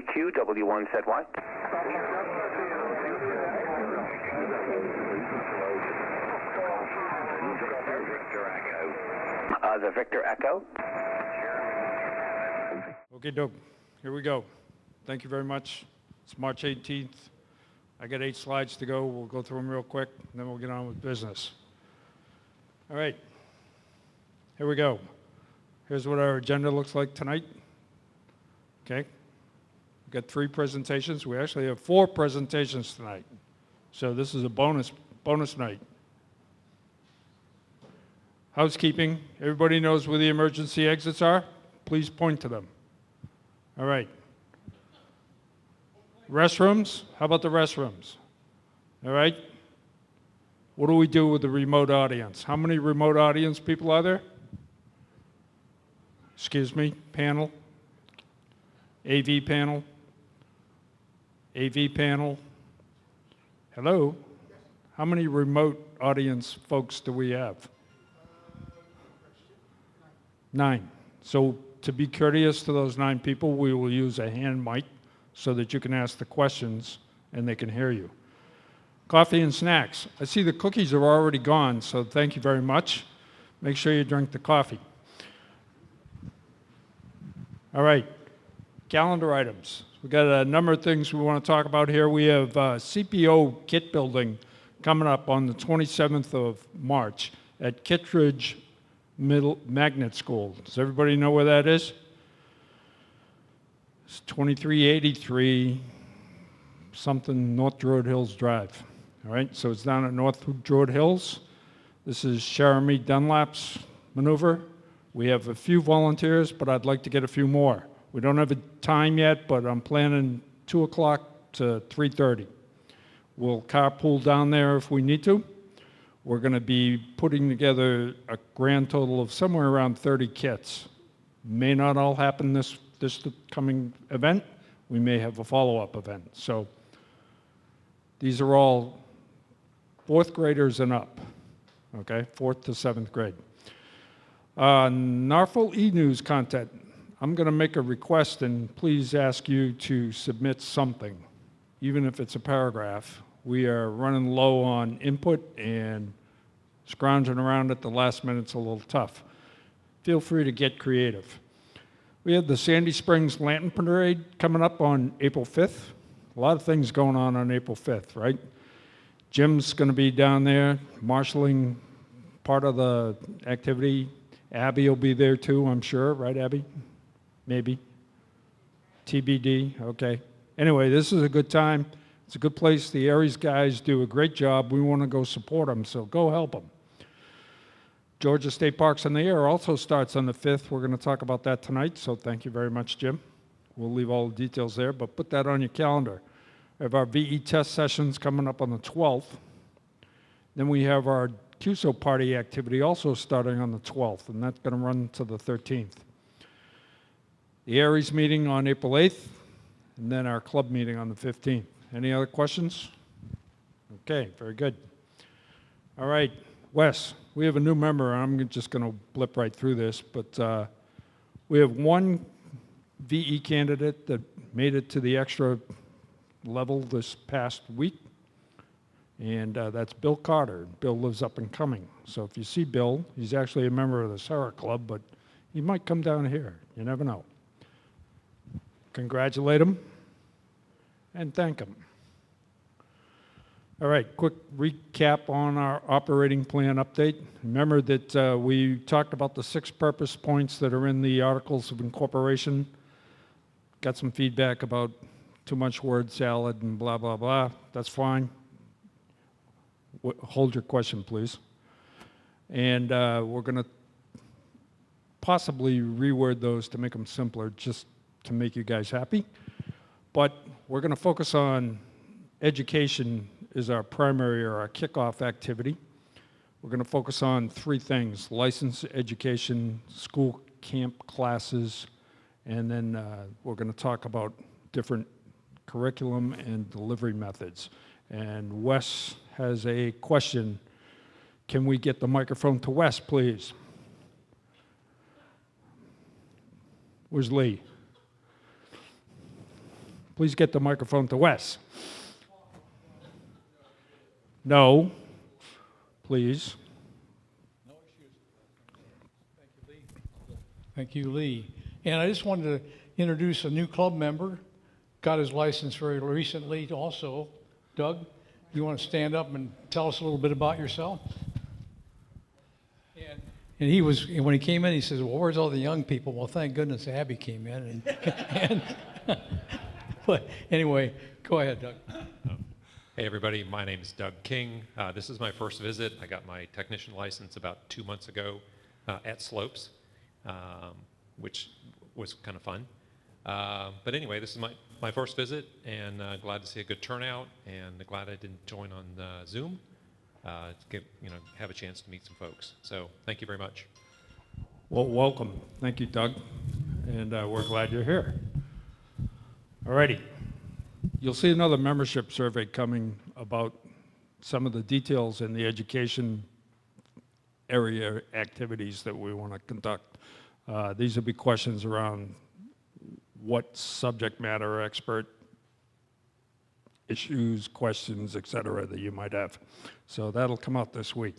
AQ, W1 set Y. The Victor Echo. Okay, doke. Here we go. Thank you very much. It's March 18th. I got 8 slides to go. We'll go through them real quick, and then we'll get on with business. All right. Here we go. Here's what our agenda looks like tonight. Okay. We've got 3 presentations. We actually have 4 presentations tonight. So this is a bonus night. Housekeeping. Everybody knows where the emergency exits are? Please point to them. All right. Restrooms. How about the restrooms? All right. What do we do with the remote audience? How many remote audience people are there? Excuse me, panel. AV panel. AV panel. Hello? How many remote audience folks do we have? 9. So to be courteous to those 9 people, we will use a hand mic so that you can ask the questions and they can hear you. Coffee and snacks. I see the cookies are already gone, so thank you very much. Make sure you drink the coffee. All right, calendar items. We've got a number of things we want to talk about here. We have CPO kit building coming up on the 27th of March at Kittredge Middle Magnet School. Does everybody know where that is? It's 2383 something North Druid Hills Drive. All right, so it's down at North Druid Hills. This is Jeremy Dunlap's maneuver. We have a few volunteers, but I'd like to get a few more. We don't have a time yet, but I'm planning 2 o'clock to 3:30. We'll carpool down there if we need to. We're going to be putting together a grand total of somewhere around 30 kits. May not all happen this coming event. We may have a follow-up event. So these are all 4th graders and up, okay? 4th to 7th grade. NFARL e-news content. I'm going to make a request and please ask you to submit something, even if it's a paragraph. We are running low on input and scrounging around at the last minute's a little tough. Feel free to get creative. We have the Sandy Springs Lantern Parade coming up on April 5th. A lot of things going on April 5th, right? Jim's going to be down there marshaling part of the activity. Abby will be there too, I'm sure, right, Abby? Maybe. TBD, okay. Anyway, this is a good time. It's a good place. The Aries guys do a great job. We want to go support them, so go help them. Georgia State Parks in the Air also starts on the 5th. We're going to talk about that tonight, so thank you very much, Jim. We'll leave all the details there, but put that on your calendar. We have our VE test sessions coming up on the 12th. Then we have our CUSO party activity also starting on the 12th, and that's going to run to the 13th. The Aries meeting on April 8th, and then our club meeting on the 15th. Any other questions? Okay, very good. All right, Wes, we have a new member. I'm just going to blip right through this, but we have one VE candidate that made it to the extra level this past week, and that's Bill Carter. Bill lives up and coming. So if you see Bill, he's actually a member of the Sarah Club, but he might come down here. You never know. Congratulate him and thank him. All right, quick recap on our operating plan update. Remember that we talked about the 6 purpose points that are in the Articles of Incorporation. Got some feedback about too much word salad and blah, blah, blah. That's fine. Hold your question, please. And we're going to possibly reword those to make them simpler, just to make you guys happy. But we're going to focus on education is our primary or our kickoff activity. We're going to focus on 3 things: licensed education, school camp classes, and then we're going to talk about different curriculum and delivery methods. And Wes has a question. Can we get the microphone to Wes, please? Where's Lee? Please get the microphone to Wes. No, please. No excuses. Thank you, Lee. Thank you, Lee. And I just wanted to introduce a new club member. Got his license very recently also. Doug, you want to stand up and tell us a little bit about yourself? And he was, when he came in, he says, well, where's all the young people? Well, thank goodness Abby came in. But anyway, go ahead, Doug. Hey everybody, my name is Doug King. This is my first visit. I got my technician license about 2 months ago at Slopes, which was kind of fun. But anyway, this is my first visit, and glad to see a good turnout, and glad I didn't join on Zoom to have a chance to meet some folks. So thank you very much. Well, welcome. Thank you, Doug. And we're glad you're here. All righty. You'll see another membership survey coming about some of the details in the education area activities that we want to conduct. These will be questions around what subject matter expert issues, questions, et cetera, that you might have. So that'll come out this week.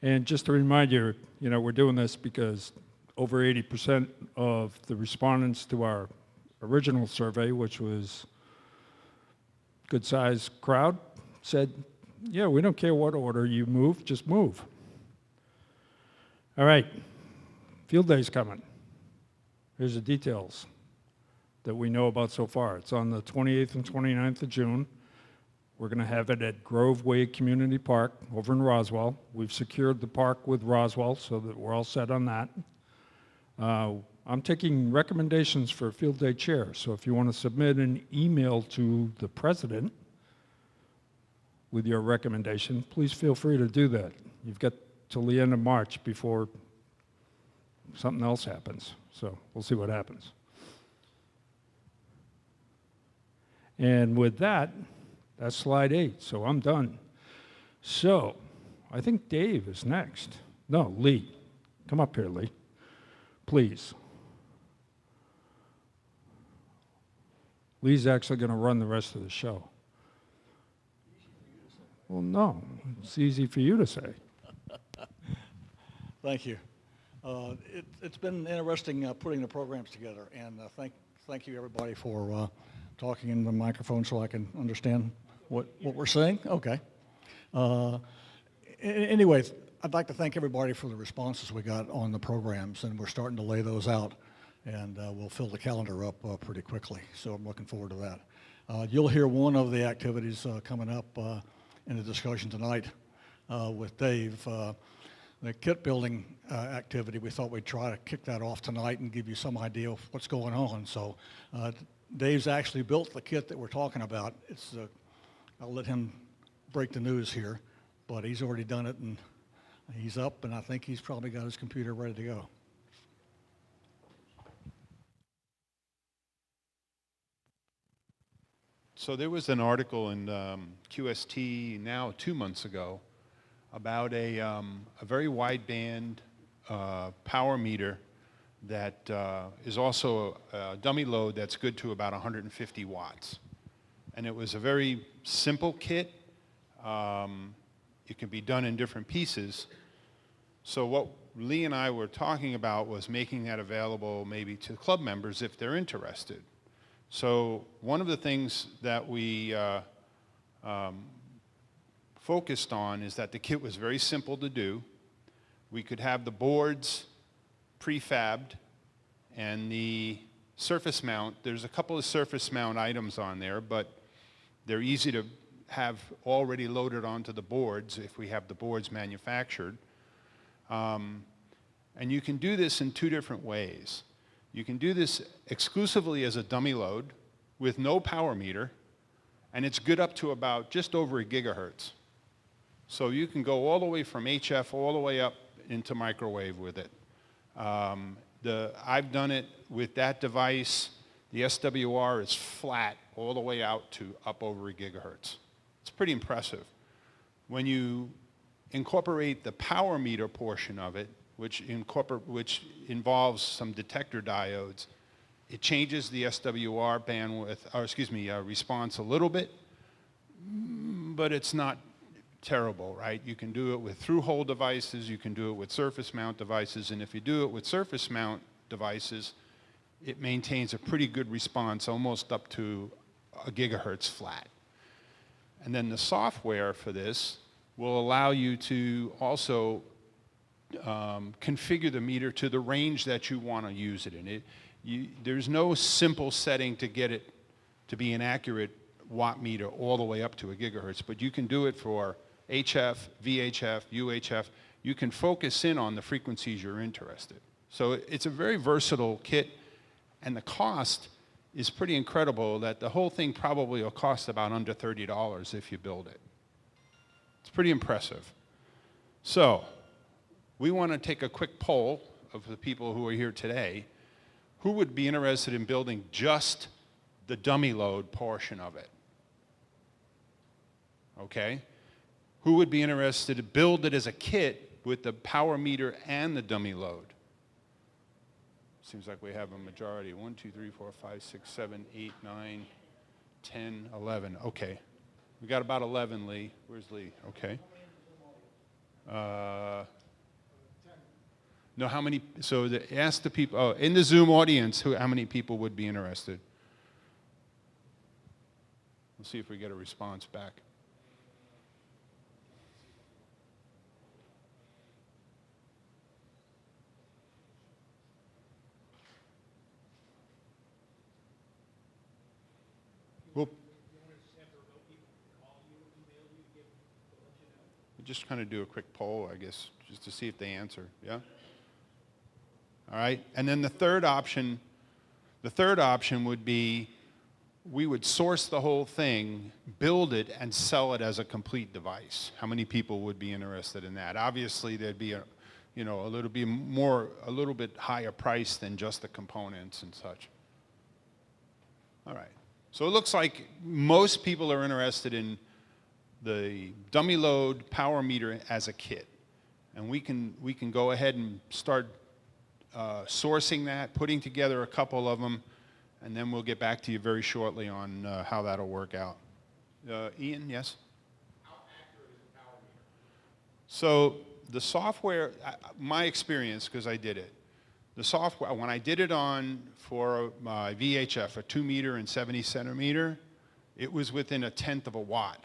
And just to remind you, we're doing this because over 80% of the respondents to our original survey, which was a good-sized crowd, said, yeah, we don't care what order you move, just move. All right, field day's coming. Here's the details that we know about so far. It's on the 28th and 29th of June. We're going to have it at Grove Way Community Park over in Roswell. We've secured the park with Roswell so that we're all set on that. I'm taking recommendations for field day chair, so if you want to submit an email to the president with your recommendation, please feel free to do that. You've got till the end of March before something else happens, so we'll see what happens. And with that, that's slide 8, so I'm done. So, I think Dave is next. No, Lee. Come up here, Lee. Please. Lee's actually going to run the rest of the show. Well, no, it's easy for you to say. Thank you. It's been interesting putting the programs together, and thank you everybody for talking in the microphone so I can understand what we're saying. Okay. Anyways, I'd like to thank everybody for the responses we got on the programs, and we're starting to lay those out, and we'll fill the calendar up pretty quickly, so I'm looking forward to that. You'll hear one of the activities coming up in the discussion tonight with Dave. The kit building activity, we thought we'd try to kick that off tonight and give you some idea of what's going on. So Dave's actually built the kit that we're talking about. I'll let him break the news here, but he's already done it, and he's up, and I think he's probably got his computer ready to go. So there was an article in QST now 2 months ago about a very wideband power meter that is also a dummy load that's good to about 150 watts. And it was a very simple kit. It can be done in different pieces. So what Lee and I were talking about was making that available maybe to club members if they're interested. So one of the things that we focused on is that the kit was very simple to do. We could have the boards prefabbed and the surface mount. There's a couple of surface mount items on there, but they're easy to have already loaded onto the boards if we have the boards manufactured. And you can do this in 2 different ways. You can do this exclusively as a dummy load with no power meter, and it's good up to about just over a gigahertz. So you can go all the way from HF all the way up into microwave with it. I've done it with that device. The SWR is flat all the way out to up over a gigahertz. It's pretty impressive. When you incorporate the power meter portion of it, which involves some detector diodes, It changes the SWR bandwidth, or excuse me, response a little bit, but it's not terrible, right? You can do it with through-hole devices, you can do it with surface mount devices, and if you do it with surface mount devices, it maintains a pretty good response, almost up to a gigahertz flat. And then the software for this will allow you to also configure the meter to the range that you want to use it in. There's no simple setting to get it to be an accurate watt meter all the way up to a gigahertz, but you can do it for HF, VHF, UHF. You can focus in on the frequencies you're interested. So it's a very versatile kit, and the cost is pretty incredible that the whole thing probably will cost about under $30 if you build it. It's pretty impressive. So we want to take a quick poll of the people who are here today. Who would be interested in building just the dummy load portion of it? Okay. Who would be interested to build it as a kit with the power meter and the dummy load? Seems like we have a majority. 1, 2, 3, 4, 5, 6, 7, 8, 9, 10, 11. Okay. We got about 11, Lee. Where's Lee? Okay. No, how many? So ask the people, oh, in the Zoom audience, how many people would be interested? We'll see if we get a response back. We'll just kind of do a quick poll, I guess, just to see if they answer, yeah? All right, and then the third option would be we would source the whole thing, build it, and sell it as a complete device. How many people would be interested in that? Obviously, there'd be a little bit higher price than just the components and such. All right, so it looks like most people are interested in the dummy load power meter as a kit, and we can go ahead and start sourcing that, putting together a couple of them, and then we'll get back to you very shortly on how that'll work out. Ian, yes? How accurate is the power meter? So the software, my experience, because I did it, the software, when I did it for my VHF, a 2 meter and 70 centimeter, it was within 1/10 of a watt,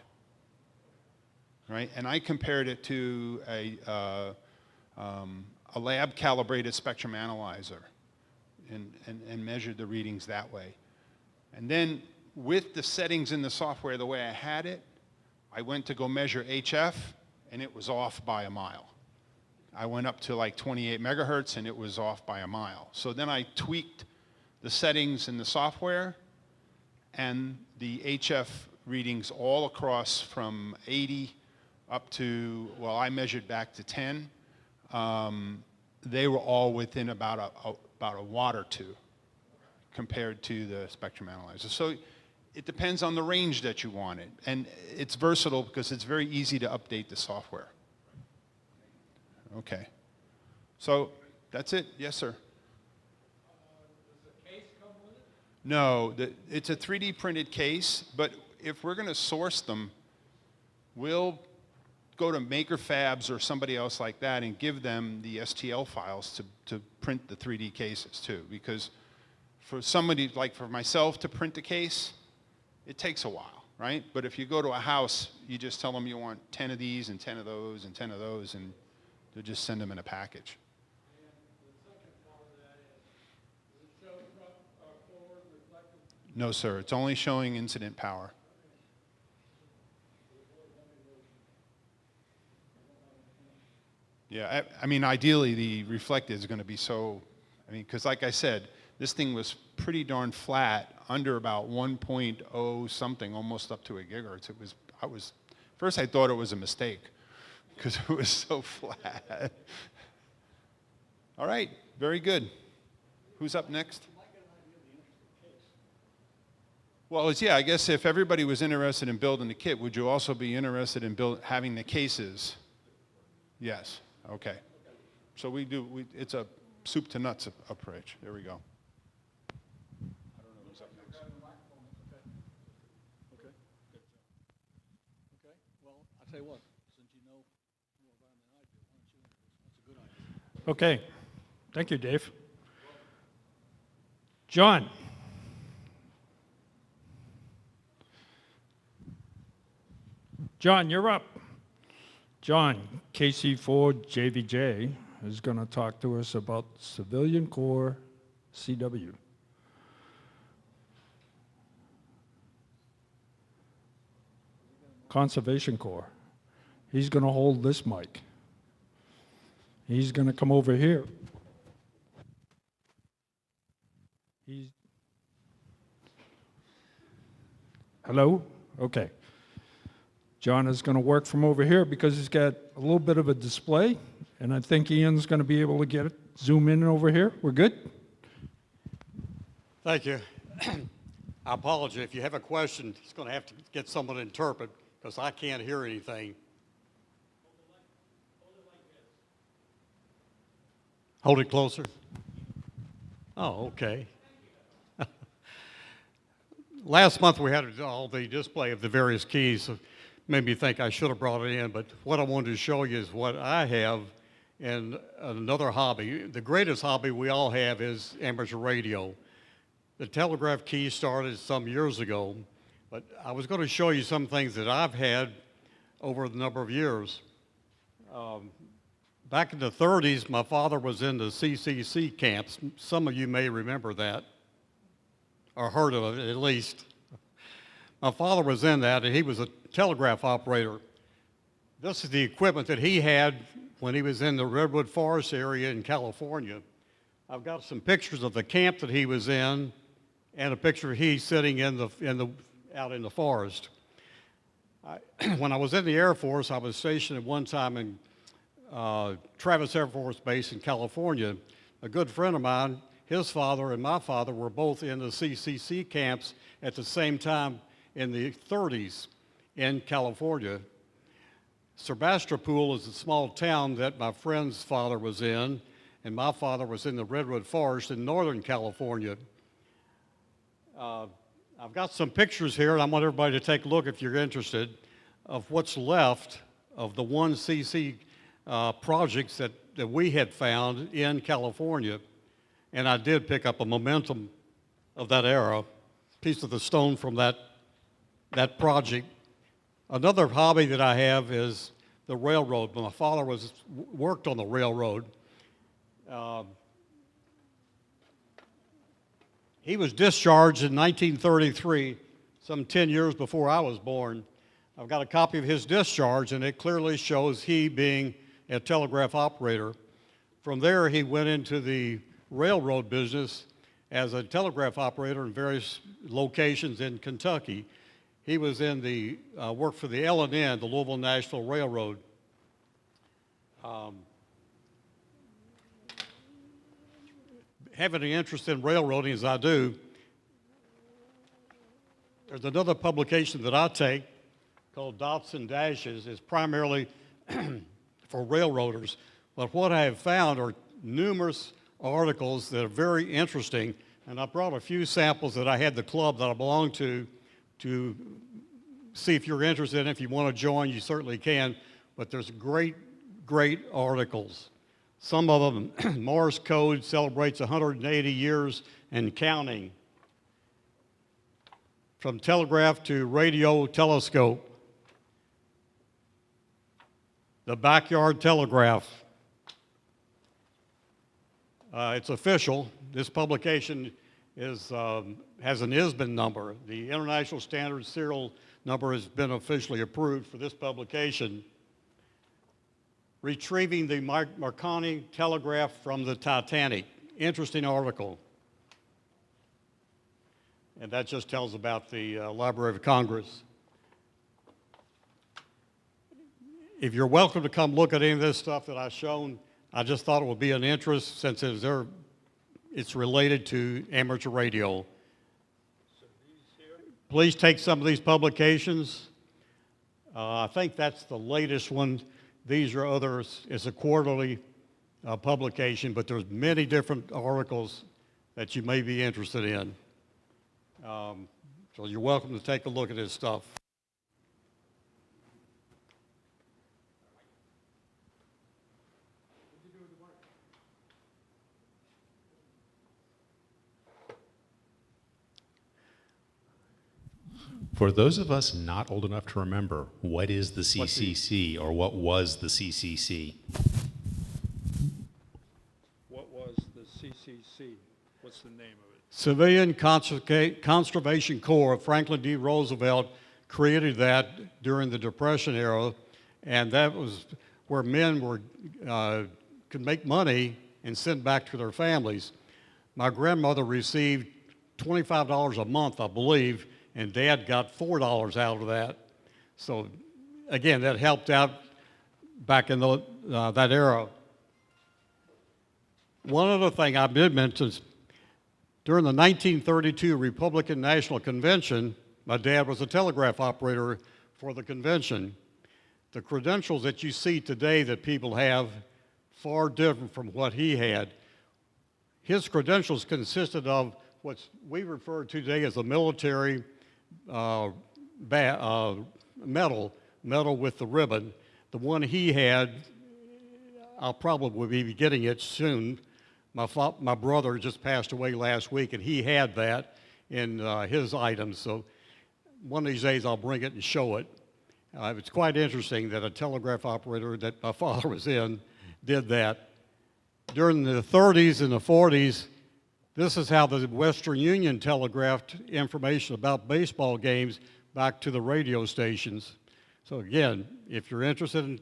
right? And I compared it to a lab calibrated spectrum analyzer and measured the readings that way. And then with the settings in the software the way I had it, I went to go measure HF and it was off by a mile. I went up to like 28 megahertz and it was off by a mile. So then I tweaked the settings in the software, and the HF readings all across from 80 up to, well, I measured back to 10. They were all within about a watt or two compared to the spectrum analyzer. So it depends on the range that you want it. And it's versatile because it's very easy to update the software. Okay. So that's it. Yes, sir. Does the case come with it? No, it's a 3D printed case, but if we're going to source them, we'll go to Maker Fabs or somebody else like that and give them the STL files to print the 3D cases too. Because for somebody, like for myself to print a case, it takes a while, right? But if you go to a house, you just tell them you want 10 of these and 10 of those and 10 of those, and they'll just send them in a package. And the second part of that is, does it show front, forward, reflective? No, sir. It's only showing incident power. Yeah, I mean, ideally, the reflected is going to be so, I mean, because like I said, this thing was pretty darn flat, under about 1.0 something, almost up to a gigahertz. First I thought it was a mistake, because it was so flat. All right, very good. Who's up next? Well, yeah, I guess if everybody was interested in building the kit, would you also be interested in having the cases? Yes. Okay. So it's a soup to nuts approach. There we go. I'll tell you what, since you know more about him than I do, why don't you introduce him? That's a good idea. Okay. Thank you, Dave. John. John, you're up. John, KC4 JVJ, is going to talk to us about Civilian Corps CW. Conservation Corps. He's going to hold this mic. He's going to come over here. Hello? Okay. John is going to work from over here because he's got a little bit of a display, and I think Ian's going to be able to get it, zoom in over here. We're good? Thank you. I apologize. If you have a question, it's going to have to get someone to interpret because I can't hear anything. Hold it closer. Oh, okay. Last month we had all the display of the various keys. So made me think I should have brought it in, but what I wanted to show you is what I have and another hobby. The greatest hobby we all have is amateur radio. The telegraph key started some years ago, but I was going to show you some things that I've had over the number of years. Back in the 30s, my father was in the CCC camps. Some of you may remember that, or heard of it at least. My father was in that, and he was a telegraph operator. This is the equipment that he had when he was in the Redwood Forest area in California. I've got some pictures of the camp that he was in, and a picture of he sitting out in the forest. When I was in the Air Force, I was stationed at one time in Travis Air Force Base in California. A good friend of mine, his father and my father were both in the CCC camps at the same time in the 30s in California. Sebastopol is a small town that my friend's father was in, and my father was in the Redwood Forest in Northern California. I've got some pictures here, and I want everybody to take a look if you're interested, of what's left of the 1cc projects that we had found in California. And I did pick up a momentum of that era, piece of the stone from that project. Another hobby that I have is the railroad. My father worked on the railroad. He was discharged in 1933, some 10 years before I was born. I've got a copy of his discharge, and it clearly shows he being a telegraph operator. From there, he went into the railroad business as a telegraph operator in various locations in Kentucky. He was in the, worked for the L&N, the Louisville National Railroad. Having an interest in railroading as I do, there's another publication that I take called Dots and Dashes. It's primarily for railroaders. But what I have found are numerous articles that are very interesting, and I brought a few samples that I had the club that I belong to see if you're interested. If you want to join, you certainly can. But there's great, great articles. Some of them, Morse code celebrates 180 years and counting. From telegraph to radio telescope. The backyard telegraph. It's official. This publication has an ISBN number. The International Standard Serial Number has been officially approved for this publication. Retrieving the Marconi telegraph from the Titanic. Interesting article. And that just tells about the Library of Congress. If you're welcome to come look at any of this stuff that I've shown, I just thought it would be an interest since it's related to amateur radio. Please take some of these publications. I think that's the latest one. These are others. It's a quarterly publication, but there's many different articles that you may be interested in. So you're welcome to take a look at this stuff. For those of us not old enough to remember, what is the CCC, or what was the CCC? What was the CCC? What's the name of it? Civilian Conservation Corps of Franklin D. Roosevelt created that during the Depression era, and that was where men could make money and send back to their families. My grandmother received $25 a month, I believe, and Dad got $4 out of that. So again, that helped out back in that era. One other thing I did mention is during the 1932 Republican National Convention, my dad was a telegraph operator for the convention. The credentials that you see today that people have, far different from what he had. His credentials consisted of what we refer to today as a military medal with the ribbon. The one he had, I'll probably be getting it soon. My brother just passed away last week, and he had that in his items. So one of these days I'll bring it and show it. It's quite interesting that a telegraph operator that my father was in did that. During the 30s and the 40s, this is how the Western Union telegraphed information about baseball games back to the radio stations. So again, if you're interested,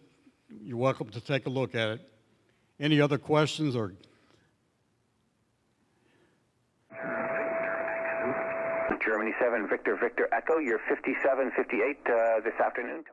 you're welcome to take a look at it. Any other questions or? Germany 7, Victor Echo, you're 5758 this afternoon.